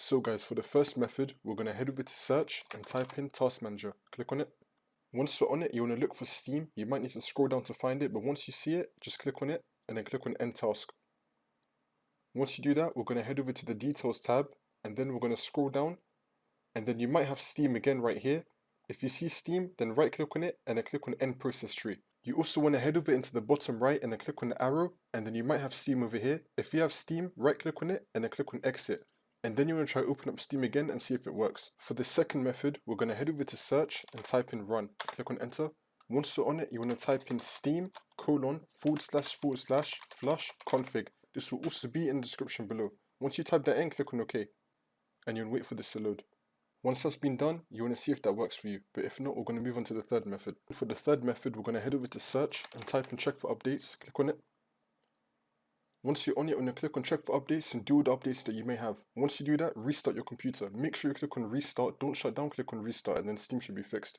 So guys, for the first method, we're going to head over to search and type in Task Manager. Click on it. Once you're on it, you want to look for Steam. You might need to scroll down to find it, but once you see it, just click on it and then click on End Task. Once you do that, we're going to head over to the Details tab and then we're going to scroll down and then you might have Steam again right here. If you see Steam, then right click on it and then click on End Process Tree. You also want to head over into the bottom right and then click on the arrow and then you might have Steam over here. If you have Steam, right click on it and then click on Exit. And then you want to try open up Steam again and see if it works. For the second method, we're going to head over to search and type in run. Click on enter. Once you're on it, you want to type in steam://flushconfig. This will also be in the description below. Once you type that in, click on OK. And you'll wait for this to load. Once that's been done, you want to see if that works for you. But if not, we're going to move on to the third method. For the third method, we're going to head over to search and type in check for updates. Click on it. Once you're on it, you're going to click on check for updates and do all the updates that you may have. Once you do that, restart your computer. Make sure you click on restart, don't shut down, click on restart, and then Steam should be fixed.